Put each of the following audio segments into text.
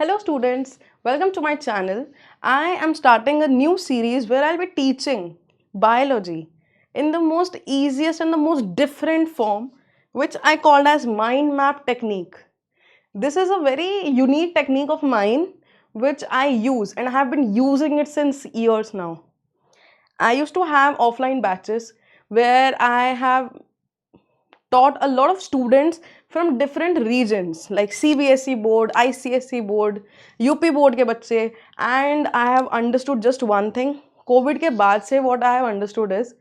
Hello students, welcome to my channel. I am starting a new series where I'll be teaching biology in the most easiest and the most different form, which I called as mind map technique. This is a very unique technique of mine which I use and I have been using it since years now. I used to have offline batches where I have taught a lot of students from different regions like CBSE board, ICSE board, UP board के बच्चे, and I have understood just one thing. COVID के बाद से what I have understood is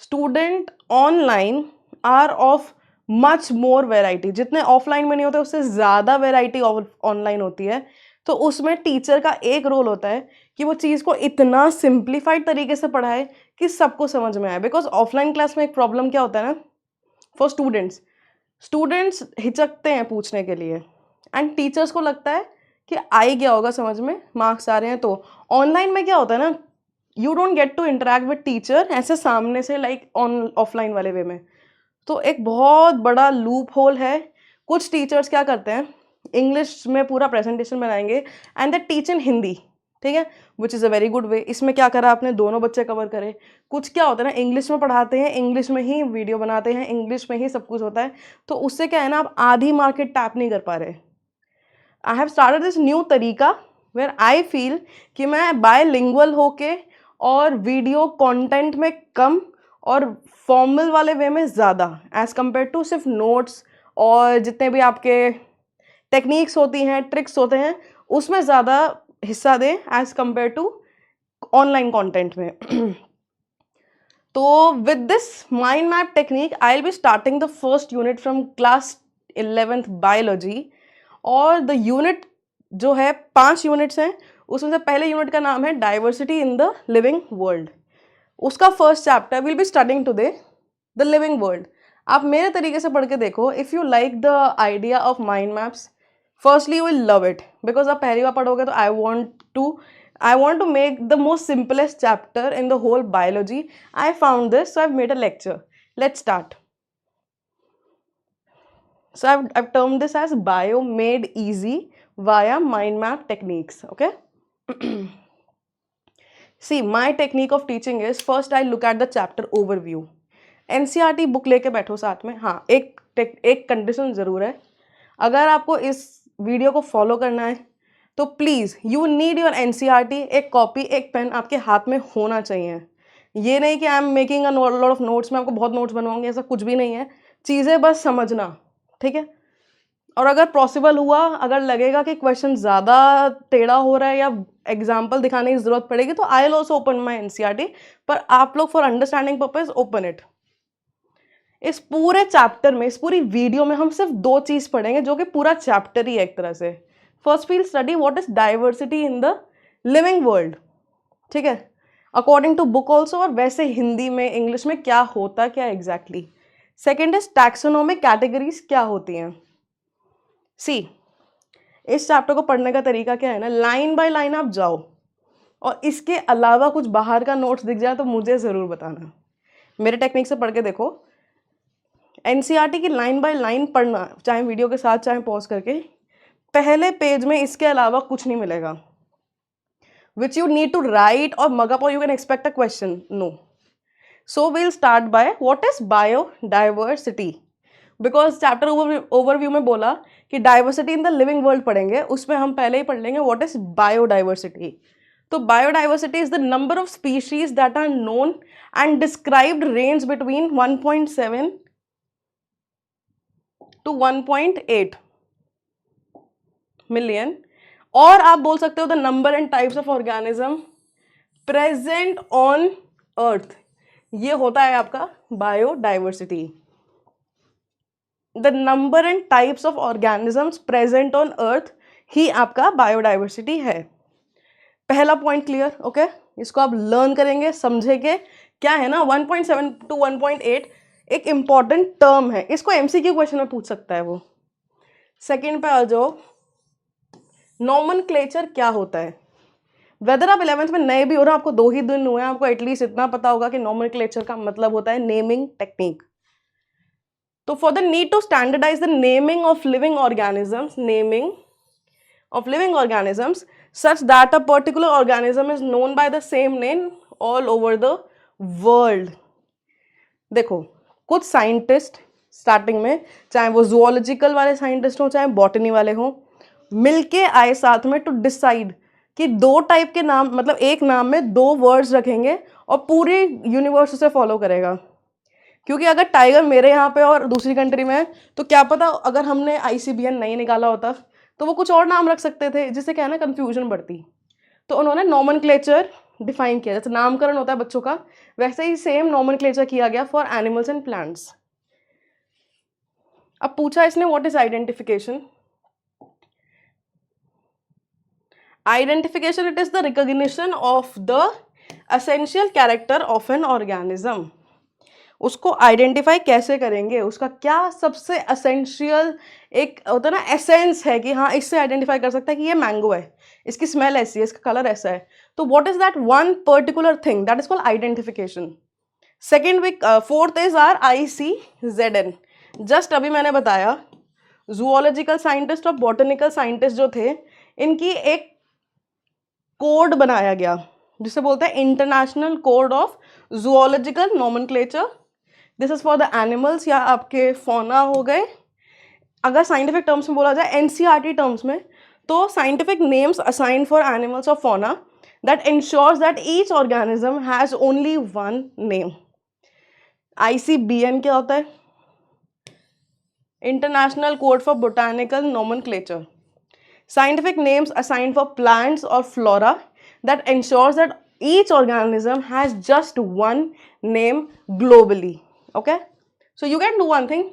student online are of much more variety. जितने offline में नहीं होते उससे ज़्यादा variety online होती है. तो उसमें टीचर का एक रोल होता है कि वो चीज़ को इतना सिंप्लीफाइड तरीके से पढ़ाए कि सबको समझ में आए. बिकॉज ऑफलाइन क्लास में एक प्रॉब्लम क्या होता है ना, फॉर स्टूडेंट्स हिचकते हैं पूछने के लिए एंड टीचर्स को लगता है कि आ ही गया होगा समझ में, मार्क्स आ रहे हैं. तो ऑनलाइन में क्या होता है ना, you don't get to interact with teacher ऐसे सामने से लाइक ऑफलाइन वाले वे में. तो एक बहुत बड़ा लूप होल है. कुछ टीचर्स क्या करते हैं, इंग्लिश में पूरा प्रेजेंटेशन बनाएंगे and the teach in Hindi, ठीक है, which is a very good way. इसमें क्या करा आपने, दोनों बच्चे कवर करे. कुछ क्या होता है ना, इंग्लिश में पढ़ाते हैं, इंग्लिश में ही वीडियो बनाते हैं, इंग्लिश में ही सब कुछ होता है. तो उससे क्या है ना, आप आधी मार्केट टैप नहीं कर पा रहे. I have started this new तरीका वेयर आई फील कि मैं बायलिंगुअल होके और वीडियो कंटेंट में कम और फॉर्मल वाले वे में ज़्यादा एज़ कम्पेयर टू सिर्फ नोट्स और जितने भी आपके टेक्निक्स होती हैं, ट्रिक्स होते हैं, उसमें ज़्यादा हिस्सा दें as compare to online content में. तो with this mind map technique I will be starting the first unit from class 11th biology. और द यूनिट जो है 5 यूनिट्स हैं, उसमें से पहले यूनिट का नाम है diversity in the living world. उसका first chapter will be starting today, the living world. आप मेरे तरीके से पढ़ के देखो. If you like the idea of mind maps, firstly you will love it because आप पहली बार पढ़ोगे. तो I want to make the most simplest chapter in the whole biology. I found this, so I've made a lecture. Let's start. So I've termed this as bio made easy via mind map techniques. Okay. See, my technique of teaching is first I look at the chapter overview. NCERT book लेके बैठो साथ में. हाँ, एक condition ज़रूर है. अगर आपको इस वीडियो को फॉलो करना है तो please you need your NCERT. एक कॉपी, एक पेन आपके हाथ में होना चाहिए. ये नहीं कि I am making a lot of notes, मैं आपको बहुत नोट्स बनवाऊंगी, ऐसा कुछ भी नहीं है. चीज़ें बस समझना, ठीक है. और अगर पॉसिबल हुआ, अगर लगेगा कि क्वेश्चन ज़्यादा टेढ़ा हो रहा है या एग्जाम्पल दिखाने की ज़रूरत पड़ेगी, तो I will also open my NCERT. पर आप लोग for understanding purpose open it. इस पूरे चैप्टर में, इस पूरी वीडियो में हम सिर्फ 2 चीज़ पढ़ेंगे जो कि पूरा चैप्टर ही है एक तरह से. First we'll study what is diversity in the living world, ठीक है, अकॉर्डिंग टू बुक ऑल्सो, और वैसे हिंदी में, इंग्लिश में क्या होता क्या exactly. Second is taxonomic categories क्या होती हैं. सी, इस चैप्टर को पढ़ने का तरीका क्या है ना, लाइन बाय लाइन आप जाओ और इसके अलावा कुछ बाहर का नोट्स दिख जाए तो मुझे ज़रूर बताना. मेरे टेक्निक से पढ़ के देखो. NCERT की लाइन बाय लाइन पढ़ना, चाहे वीडियो के साथ चाहे पॉज करके. पहले पेज में इसके अलावा कुछ नहीं मिलेगा which you need to write or mug up or you can expect a question. No. So we'll start by what is biodiversity. Because chapter overview में बोला कि diversity in the living world पढ़ेंगे, उसमें हम पहले ही पढ़ लेंगे what is biodiversity. तो biodiversity is the number of species that are known and described range between 1.7 to 1.8 million. और आप बोल सकते हो the number and types of organism present on earth. ये होता है आपका biodiversity. The number and types of organisms present on earth ही आपका बायोडाइवर्सिटी है. पहला पॉइंट क्लियर. ओके, इसको आप लर्न करेंगे, समझेंगे. क्या है ना, 1.7 to 1.8 एक इंपॉर्टेंट टर्म है. इसको MCQ क्वेश्चन में पूछ सकता है वो. सेकेंड पे आ जाओ, नॉमेनक्लेचर क्या होता है. वेदर आप 11th में नए भी हो रहे हो, आपको 2 ही दिन हुए हैं, आपको एटलीस्ट इतना पता होगा कि नॉमेनक्लेचर का मतलब होता है नेमिंग टेक्निक. तो for the need to standardize the naming of living organisms, naming, of living organisms such that a particular organism is known by the same name all over the world. देखो कुछ scientist starting में, चाहे वो zoological वाले scientist हो चाहे botany वाले हो, मिलके आए साथ में टू डिसाइड कि दो टाइप के नाम, मतलब एक नाम में दो वर्ड्स रखेंगे और पूरे यूनिवर्स उसे फॉलो करेगा. क्योंकि अगर टाइगर मेरे यहाँ पे और दूसरी कंट्री में है तो क्या पता अगर हमने ICBN नहीं निकाला होता तो वो कुछ और नाम रख सकते थे, जिससे क्या है ना कंफ्यूजन बढ़ती. तो उन्होंने नॉमेनक्लेचर डिफाइन किया. जैसे नामकरण होता है बच्चों का, वैसे ही सेम नॉमेनक्लेचर किया गया फॉर एनिमल्स एंड प्लांट्स. अब पूछा इसने what is identification. Identification it is the recognition of the essential character of an organism. उसको आइडेंटिफाई कैसे करेंगे, उसका क्या सबसे एसेंशियल एक होता है ना एसेंस है कि हाँ इससे आइडेंटिफाई कर सकता है कि ये मैंगो है, इसकी स्मेल ऐसी है, इसका कलर ऐसा है. तो what is that one particular thing, that is called identification. Second week fourth is are ICZN. Just अभी मैंने बताया जूलॉजिकल साइंटिस्ट और बॉटनिकल साइंटिस्ट जो थे, इनकी एक कोड बनाया गया जिसे बोलते हैं international code of zoological nomenclature. This is for the animals या आपके फौना हो गए. अगर साइंटिफिक टर्म्स में बोला जाए NCERT टर्म्स में, तो scientific names assign for animals और fauna that ensures that each organism has only one name. ICBN क्या होता है, international code for botanical nomenclature. Scientific names assigned for plants or flora that ensures that each organism has just one name globally. Okay? So you can do one thing.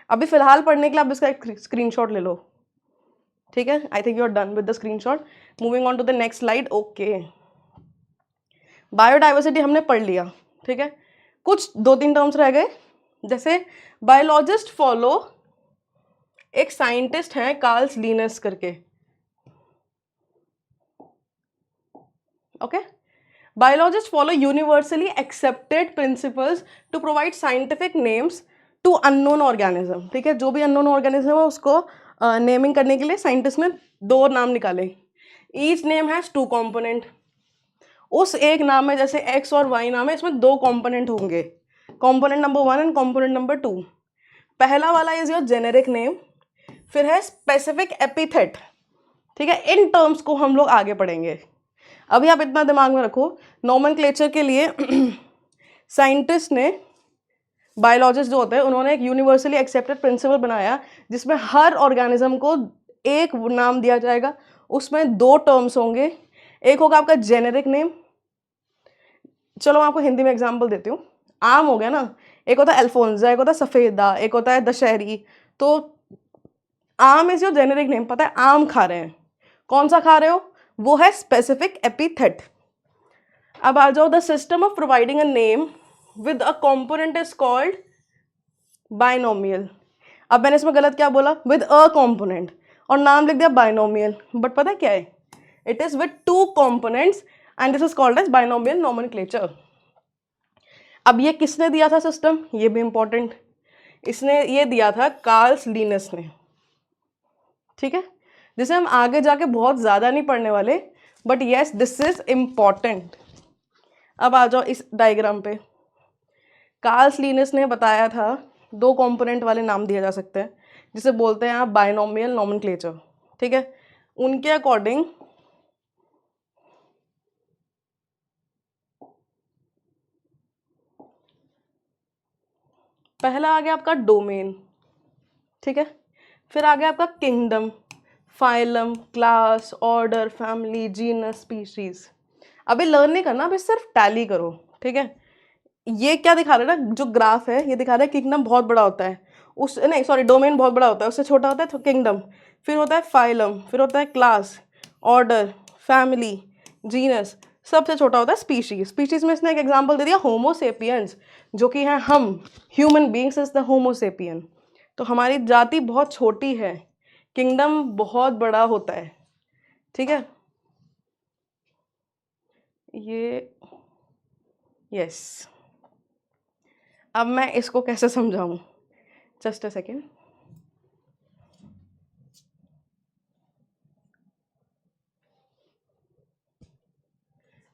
अभी फिलहाल पढ़ने के लिए आप इसका एक स्क्रीनशॉट ले लो. ठीक है, I think you are done with the screenshot. Moving on to the next slide. Okay, biodiversity हमने पढ़ लिया. ठीक है, कुछ दो तीन टर्म्स रह गए. जैसे बायोलॉजिस्ट फॉलो, एक साइंटिस्ट है कार्ल्स लीनस करके. Okay, biologist follow universally accepted principles to provide scientific names to unknown organism. ठीक है, जो भी अननोन ऑर्गेनिज्म है उसको नेमिंग करने के लिए साइंटिस्ट ने दो नाम निकाले. Each name has two component. उस एक नाम में जैसे X और Y नाम है, इसमें दो कॉम्पोनेंट होंगे, component number 1 and component number 2. पहला वाला इज योर जेनेरिक नेम, फिर है स्पेसिफिक एपिथेट. ठीक है, इन टर्म्स को हम लोग आगे पढ़ेंगे. अभी आप इतना दिमाग में रखो, नोमेनक्लेचर के लिए साइंटिस्ट ने, बायोलॉजिस्ट जो होते हैं, उन्होंने एक यूनिवर्सली एक्सेप्टेड प्रिंसिपल बनाया जिसमें हर ऑर्गेनिज्म को एक नाम दिया जाएगा. उसमें दो टर्म्स होंगे, एक होगा आपका जेनेरिक नेम. चलो मैं आपको हिंदी में एग्जांपल देती हूँ. आम हो गया ना, एक होता है अल्फोंजा, एक होता है सफ़ेदा, एक होता है दशहरी. तो आम इज योर जेनेरिक नेम, पता है आम खा रहे हैं. कौन सा खा रहे हो, वो है स्पेसिफिक एपिथेट. अब आ जाओ, the system of providing a name with a component is called binomial. अब मैंने इसमें गलत क्या बोला, विद अ कॉम्पोनेंट, और नाम लिख दिया बाइनोमियल. बट पता है क्या है, it is with two components and this is called as binomial nomenclature. अब ये किसने दिया था सिस्टम, ये भी इंपॉर्टेंट. इसने ये दिया था कार्ल्स लीनस ने. ठीक है, जिसे हम आगे जाके बहुत ज़्यादा नहीं पढ़ने वाले, but yes this is important. अब आ जाओ इस डायग्राम पे. कार्ल्स लीनस ने बताया था दो कंपोनेंट वाले नाम दिए जा सकते हैं, जिसे बोलते हैं आप बाइनोमियल नोमेनक्लेचर. ठीक है, उनके अकॉर्डिंग पहला आ गया आपका डोमेन. ठीक है, फिर आ गया आपका kingdom, phylum, class, order, family, genus, species. अभी लर्न नहीं करना, अभी सिर्फ टैली करो. ठीक है, ये क्या दिखा रहा है ना, जो ग्राफ है ये दिखा रहा है किंगडम बहुत बड़ा होता है, उस नहीं सॉरी डोमेन बहुत बड़ा होता है, उससे छोटा होता है तो किंगडम, फिर होता है फाइलम, फिर होता है क्लास, ऑर्डर, फैमिली, जीनस, सबसे छोटा होता है स्पीशीज. स्पीशीज में इसने एक एग्जांपल दे दिया होमोसेपियंस, जो कि है हम, human beings is the Homo sapien. तो हमारी जाति बहुत छोटी है, किंगडम बहुत बड़ा होता है. ठीक है, ये यस. अब मैं इसको कैसे समझाऊं, जस्ट अ सेकेंड.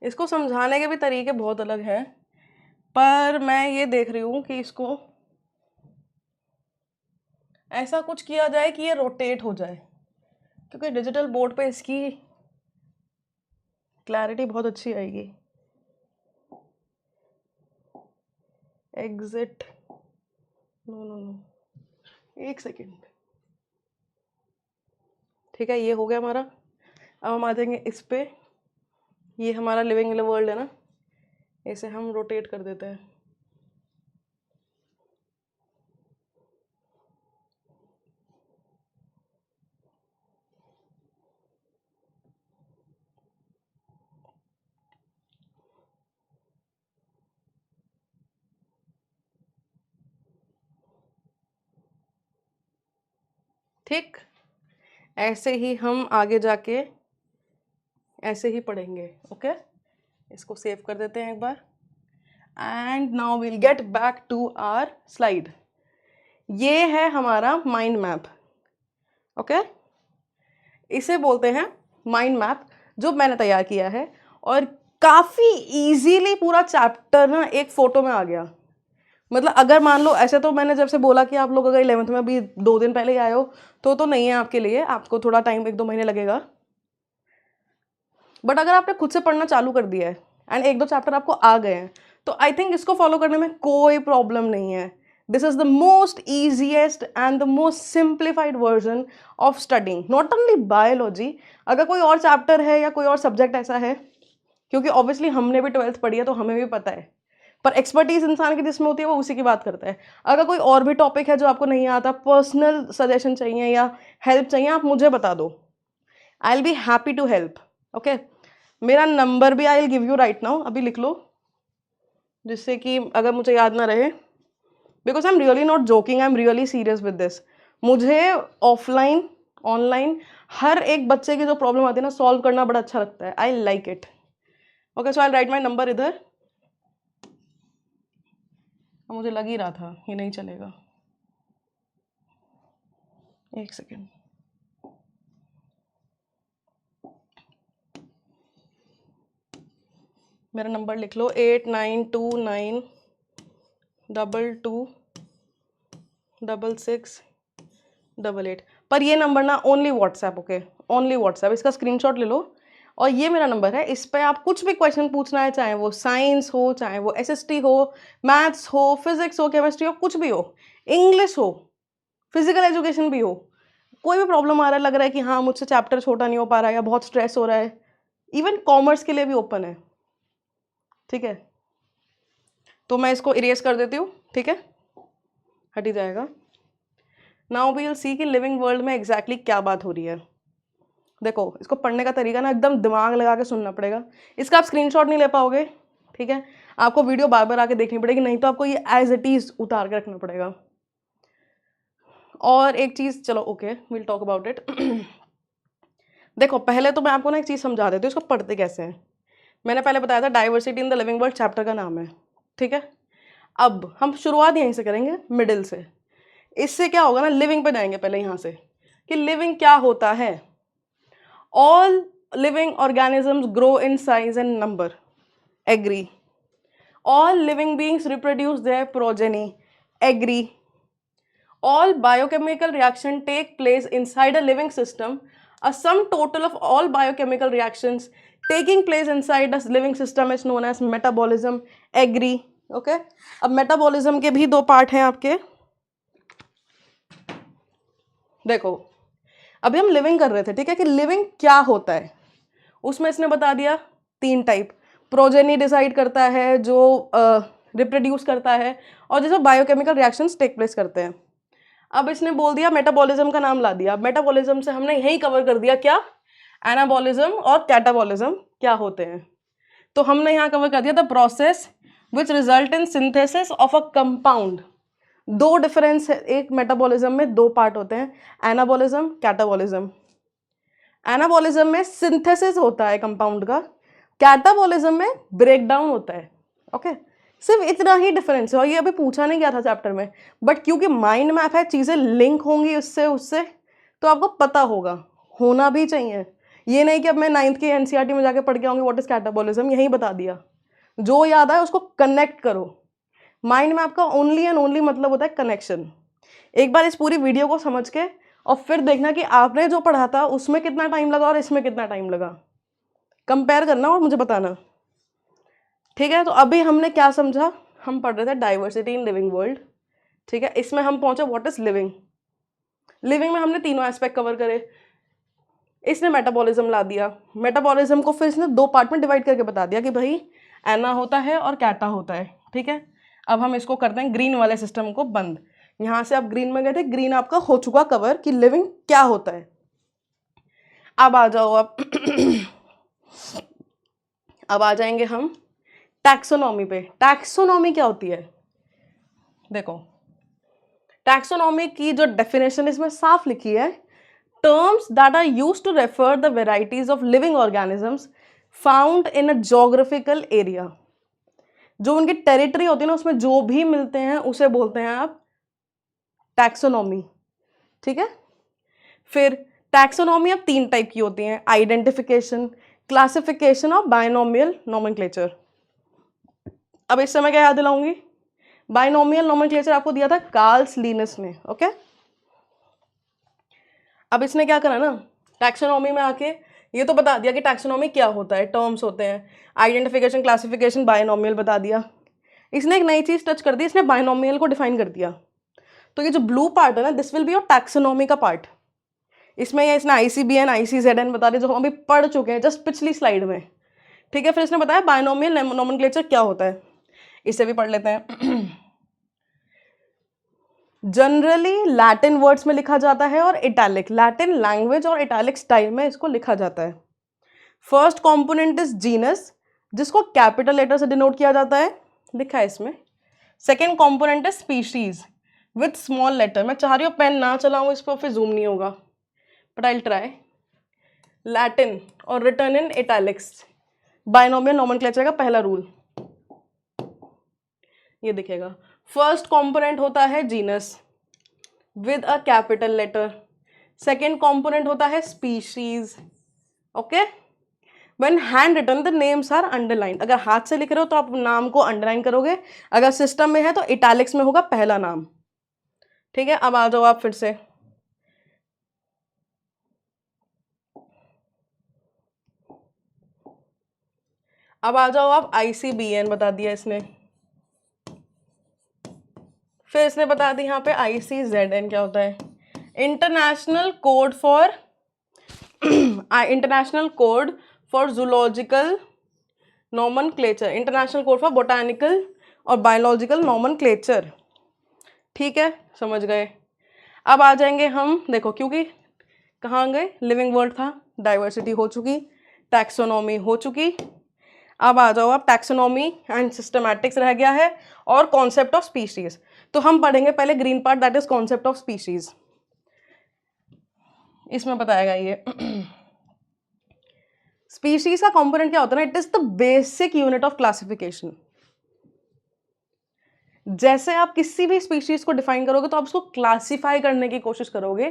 इसको समझाने के भी तरीके बहुत अलग हैं, पर मैं ये देख रही हूँ कि इसको ऐसा कुछ किया जाए कि ये रोटेट हो जाए, क्योंकि डिजिटल बोर्ड पे इसकी क्लैरिटी बहुत अच्छी आएगी। एग्जिट, नो नो नो, एक सेकेंड। ठीक है, ये हो गया हमारा। अब हम आ जाएंगे इस पे, ये हमारा लिविंग वर्ल्ड है ना, इसे हम रोटेट कर देते हैं। ठीक, ऐसे ही हम आगे जाके ऐसे ही पढ़ेंगे। ओके, इसको सेव कर देते हैं एक बार, and now will get back to our slide. ये है हमारा माइंड मैप। ओके, इसे बोलते हैं माइंड मैप, जो मैंने तैयार किया है, और काफ़ी इजीली पूरा चैप्टर ना एक फोटो में आ गया। मतलब अगर मान लो, ऐसे तो मैंने जब से बोला कि आप लोग अगर 11th में अभी 2 दिन पहले ही आए हो तो नहीं है आपके लिए, आपको थोड़ा टाइम 1-2 महीने लगेगा। बट अगर आपने खुद से पढ़ना चालू कर दिया है एंड 1-2 चैप्टर आपको आ गए हैं, तो आई थिंक इसको फॉलो करने में कोई प्रॉब्लम नहीं है। This is the most easiest and the most simplified version of studying not only biology. अगर कोई और चैप्टर है या कोई और सब्जेक्ट ऐसा है, क्योंकि ऑब्वियसली हमने भी 12th पढ़ी है तो हमें भी पता है, पर एक्सपर्टीज इंसान की जिसमें होती है वो उसी की बात करता है। अगर कोई और भी टॉपिक है जो आपको नहीं आता, पर्सनल सजेशन चाहिए या हेल्प चाहिए, आप मुझे बता दो, I will be happy to help. Okay, मेरा नंबर भी I will give you right now, अभी लिख लो, जिससे कि अगर मुझे याद ना रहे, because I am really not joking, I am really serious with this. मुझे ऑफलाइन ऑनलाइन हर एक बच्चे की जो प्रॉब्लम आती है ना, सॉल्व करना बड़ा अच्छा लगता है। I like it. Okay, so I right my number इधर। मुझे लग ही रहा था ये नहीं चलेगा, एक सेकेंड। मेरा नंबर लिख लो, 8929226688। पर ये नंबर ना only WhatsApp, okay, only WhatsApp. इसका स्क्रीनशॉट ले लो, और ये मेरा नंबर है, इस पर आप कुछ भी क्वेश्चन पूछना है, चाहे वो साइंस हो, चाहे वो एसएसटी हो, मैथ्स हो, फिजिक्स हो, केमिस्ट्री हो, कुछ भी हो, इंग्लिश हो, फिजिकल एजुकेशन भी हो, कोई भी प्रॉब्लम आ रहा है, लग रहा है कि हाँ मुझसे चैप्टर छोटा नहीं हो पा रहा है या बहुत स्ट्रेस हो रहा है, इवन कॉमर्स के लिए भी ओपन है। ठीक है, तो मैं इसको इरेज कर देती हूँ, ठीक है, हट ही जाएगा। नाउ वी विल सी कि लिविंग वर्ल्ड में एग्जैक्टली क्या बात हो रही है। देखो, इसको पढ़ने का तरीका ना एकदम दिमाग लगा के सुनना पड़ेगा। इसका आप स्क्रीनशॉट नहीं ले पाओगे, ठीक है, आपको वीडियो बार बार आके देखनी पड़ेगी, नहीं तो आपको ये एज इट इज उतार के रखना पड़ेगा। और एक चीज, चलो okay, will talk about it. देखो, पहले तो मैं आपको ना एक चीज समझा देती हूँ, इसको पढ़ते कैसे हैं। मैंने पहले बताया था diversity in the living world chapter का नाम है, ठीक है। अब हम शुरुआत यहीं से करेंगे, मिडिल से। इससे क्या होगा ना, लिविंग पे जाएंगे पहले यहाँ से, कि लिविंग क्या होता है। All living organisms grow in size and number, agree. All living beings reproduce their progeny, agree. All biochemical reaction take place inside a living system. A sum total of all biochemical reactions taking place inside a living system is known as metabolism. Agree? Okay? अब metabolism के भी 2 part हैं आपके। देखो, अभी हम living कर रहे थे, ठीक है, कि लिविंग क्या होता है। उसमें इसने बता दिया 3 टाइप। प्रोजेनी डिसाइड करता है, जो रिप्रोड्यूस करता है, और जैसे बायोकेमिकल रिएक्शंस टेक प्लेस करते हैं। अब इसने बोल दिया, मेटाबॉलिज्म का नाम ला दिया। मेटाबॉलिज्म से हमने यही कवर कर दिया क्या, एनाबॉलिज्म और कैटाबॉलिज्म क्या होते हैं। तो हमने यहाँ कवर कर दिया the process which result in synthesis of a compound. 2 difference है, एक मेटाबॉलिज्म में 2 पार्ट होते हैं, एनाबॉलिज्म, कैटाबॉलिज्म। एनाबॉलिज्म में सिंथेसिस होता है कंपाउंड का, कैटाबॉलिज्म में ब्रेकडाउन होता है। ओके, सिर्फ इतना ही डिफरेंस है, और ये अभी पूछा नहीं गया था चैप्टर में, बट क्योंकि माइंड मैप है, चीज़ें लिंक होंगी उससे, तो आपको पता होगा, होना भी चाहिए, ये नहीं कि अब मैं 9th के एनसीईआरटी में जाके पढ़ के आऊंगी व्हाट इज कैटाबॉलिज्म, यही बता दिया। जो याद आए उसको कनेक्ट करो। माइंड में आपका ओनली एंड ओनली मतलब होता है कनेक्शन। एक बार इस पूरी वीडियो को समझ के और फिर देखना कि आपने जो पढ़ा था उसमें कितना टाइम लगा और इसमें कितना टाइम लगा, कंपेयर करना और मुझे बताना, ठीक है। तो अभी हमने क्या समझा, हम पढ़ रहे थे डाइवर्सिटी इन लिविंग वर्ल्ड, ठीक है। इसमें हम पहुंचे व्हाट इज लिविंग। लिविंग में हमने तीनों एस्पेक्ट कवर करे। इसने मेटाबॉलिज्म ला दिया, मेटाबॉलिज्म को फिर इसने 2 पार्ट में डिवाइड करके बता दिया कि भाई एना होता है और कैटा होता है, ठीक है। अब हम इसको करते हैं ग्रीन वाले सिस्टम को बंद। यहाँ से आप ग्रीन में गए थे, ग्रीन आपका हो चुका कवर कि लिविंग क्या होता है। अब आ जाओ आप अब आ जाएंगे हम टैक्सोनॉमी पे। टैक्सोनॉमी क्या होती है, देखो टैक्सोनॉमी की जो डेफिनेशन इसमें साफ लिखी है, terms that are used to refer the varieties of living organisms found in a geographical area। जो उनकी टेरिटरी होती है ना, उसमें जो भी मिलते हैं उसे बोलते हैं आप टैक्सोनॉमी, ठीक है। फिर टैक्सोनॉमी अब 3 टाइप की होती हैं, आइडेंटिफिकेशन, क्लासिफिकेशन और बायनोमियल नोमेनक्लेचर। अब इस समय क्या याद दिलाऊंगी, बायनोमियल नोमेनक्लेचर आपको दिया था कार्ल्स लीनस ने, ओके। अब इसने क्या करा ना, टैक्सोनॉमी में आके ये तो बता दिया कि टैक्सोनॉमी क्या होता है, टर्म्स होते हैं, आइडेंटिफिकेशन, क्लासिफिकेशन, बायनोमियल बता दिया। इसने एक नई चीज टच कर दी, इसने बायनोमियल को डिफाइन कर दिया। तो ये जो ब्लू पार्ट है ना, this will be your taxonomy का पार्ट। इसमें ये इसने ICBN ICZN बता दिया, जो हम अभी पढ़ चुके हैं जस्ट पिछली स्लाइड में, ठीक है। फिर इसने बताया बायनोमियल नोमेनक्लेचर क्या होता है, इसे भी पढ़ लेते हैं। जनरली लैटिन वर्ड्स में लिखा जाता है और इटैलिक, लैटिन लैंग्वेज और इटैलिक स्टाइल में इसको लिखा जाता है। फर्स्ट कंपोनेंट इज जीनस, जिसको कैपिटल लेटर से डिनोट किया जाता है, लिखा है इसमें। Second component is species with small letter. मैं चाह रही हूँ पेन ना चलाऊं इस पर, फिर जूम नहीं होगा, बट आई विल ट्राई। लैटिन और written in italics, binomial nomenclature का पहला रूल ये दिखेगा। फर्स्ट कंपोनेंट होता है genus with a capital letter, second component होता है species, okay. When handwritten the names are underline, अगर हाथ से लिख रहे हो तो आप नाम को अंडरलाइन करोगे, अगर सिस्टम में है तो इटैलिक्स में होगा पहला नाम, ठीक है। अब आ जाओ आप फिर से, अब आ जाओ आप ICBN बता दिया इसने, फिर इसने बता दी यहाँ पे ICZN क्या होता है, international code for international code for zoological nomenclature, international code for botanical और बायोलॉजिकल नोमेनक्लेचर, ठीक है, समझ गए। अब आ जाएंगे हम, देखो क्योंकि कहाँ गए, लिविंग वर्ल्ड था, डाइवर्सिटी हो चुकी, टैक्सोनॉमी हो चुकी। अब आ जाओ आप टैक्सोनॉमी एंड सिस्टमैटिक्स रह गया है, और कॉन्सेप्ट ऑफ स्पीशीज। तो हम पढ़ेंगे पहले green part, that is concept of species. इसमें बताएगा ये स्पीशीज का कंपोनेंट क्या होता है ना, it is the basic unit of classification. जैसे आप किसी भी स्पीशीज को डिफाइन करोगे तो आप उसको क्लासिफाई करने की कोशिश करोगे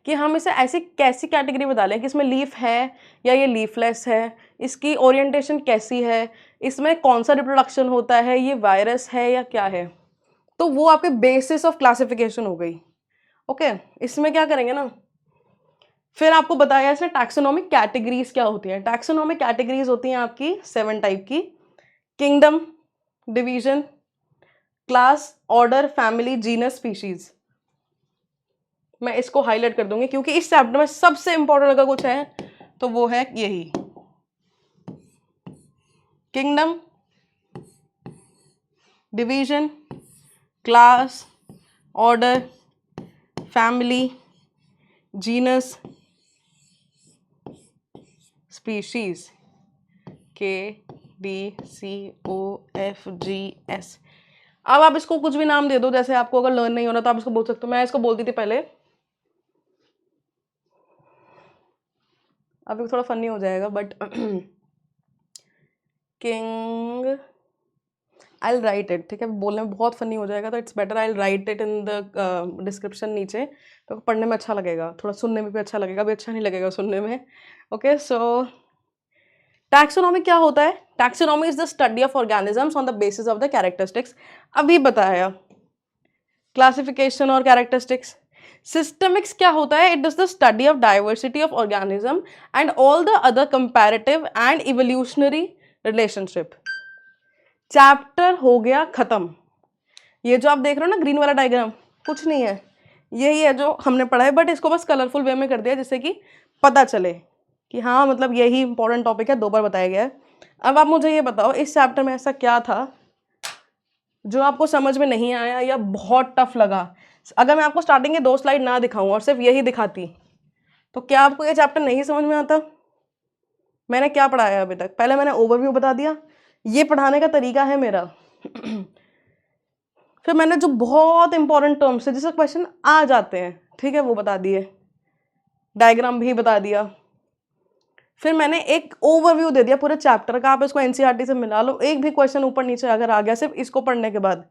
कि हम इसे ऐसी कैसी कैटेगरी में डालें कि इसमें लीफ है या ये लीफलेस है, इसकी ओरिएंटेशन कैसी है, इसमें कौन सा रिप्रोडक्शन होता है, ये वायरस है या क्या है। तो वो आपके बेसिस ऑफ क्लासिफिकेशन हो गई, ओके। इसमें क्या करेंगे ना, फिर आपको बताया इसने टैक्सोनॉमिक कैटेगरीज क्या होती हैं। टैक्सोनॉमिक कैटेगरीज होती हैं आपकी 7 टाइप की, kingdom, division, class, order, family, genus, species. मैं इसको हाईलाइट कर दूंगी क्योंकि इस चैप्टर में सबसे इंपॉर्टेंट अगर कुछ है तो वो है यही, kingdom, division, class, order, family, genus, species, KDCOFGS। अब आप इसको कुछ भी नाम दे दो, जैसे आपको अगर लर्न नहीं होना तो आप इसको बोल सकते हो, मैं इसको बोलती थी पहले, अभी थोड़ा फनी हो जाएगा but king I right it, ठीक है, बोलने में बहुत फनी हो जाएगा तो it's better I right it in the description नीचे, तो पढ़ने में अच्छा लगेगा, थोड़ा सुनने में भी अच्छा लगेगा, अभी अच्छा नहीं लगेगा सुनने में। ओके, सो टैक्सोनॉमी क्या होता है? Taxonomy is the study of organisms on the basis of the characteristics, अभी बताया। क्लासिफिकेशन और कैरेक्टरिस्टिक्स। सिस्टमिक्स क्या होता है? It is the study of diversity of organism and all the other comparative and evolutionary relationship. Chapter हो गया खत्म। ये जो आप देख रहे हो ना ग्रीन वाला डायग्राम, कुछ नहीं है, यही है जो हमने पढ़ा है, बट इसको बस कलरफुल वे में कर दिया जिससे कि पता चले कि हाँ मतलब यही इंपॉर्टेंट टॉपिक है, 2 बार बताया गया है। अब आप मुझे ये बताओ इस चैप्टर में ऐसा क्या था जो आपको समझ में नहीं आया या बहुत टफ लगा? अगर मैं आपको स्टार्टिंग के 2 स्लाइड ना दिखाऊं और सिर्फ यही दिखाती तो क्या आपको ये चैप्टर नहीं समझ में आता? मैंने क्या पढ़ाया अभी तक? पहले मैंने ओवरव्यू बता दिया, ये पढ़ाने का तरीका है मेरा। फिर मैंने जो बहुत इंपॉर्टेंट टर्म्स है जिससे क्वेश्चन आ जाते हैं, ठीक है, वो बता दिए, डायग्राम भी बता दिया। फिर मैंने एक ओवरव्यू दे दिया पूरे चैप्टर का, आप इसको एनसीईआरटी से मिला लो, एक भी क्वेश्चन ऊपर नीचे अगर आ गया सिर्फ इसको पढ़ने के बाद,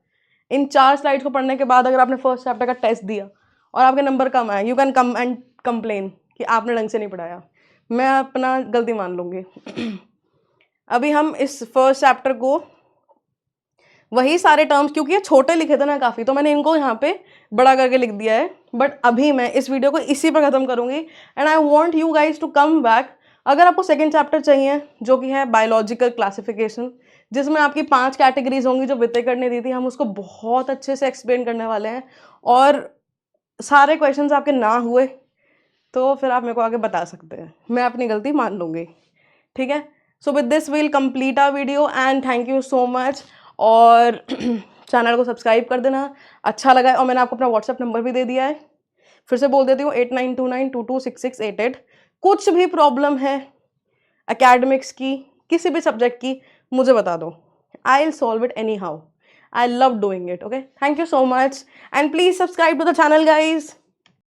इन 4 स्लाइड्स को पढ़ने के बाद, अगर आपने फर्स्ट चैप्टर का टेस्ट दिया और आपके नंबर कम आए, you can come and complain कि आपने ढंग से नहीं पढ़ाया, मैं अपना गलती मान लूँगी। अभी हम इस फर्स्ट चैप्टर को वही सारे टर्म्स, क्योंकि ये छोटे लिखे थे ना काफ़ी, तो मैंने इनको यहाँ पे बड़ा करके लिख दिया है, बट अभी मैं इस वीडियो को इसी पर ख़त्म करूँगी and I want you guys to come back. अगर आपको सेकेंड चैप्टर चाहिए जो कि है बायोलॉजिकल क्लासिफिकेशन, जिसमें आपकी 5 कैटेगरीज होंगी जो वितेकर ने दी थी, हम उसको बहुत अच्छे से एक्सप्लेन करने वाले हैं, और सारे क्वेश्चंस आपके ना हुए तो फिर आप मेरे को आगे बता सकते हैं, मैं अपनी गलती मान लूँगी, ठीक है। So with this we'll complete our video and thank you so much, और चैनल को सब्सक्राइब कर देना अच्छा लगा है, और मैंने आपको अपना व्हाट्सएप नंबर भी दे दिया है, फिर से बोल देती हूँ 8929226688। कुछ भी प्रॉब्लम है एकेडमिक्स की, किसी भी सब्जेक्ट की, मुझे बता दो, I will solve it anyhow, I love doing it. Okay, thank you so much and please subscribe to the channel guys.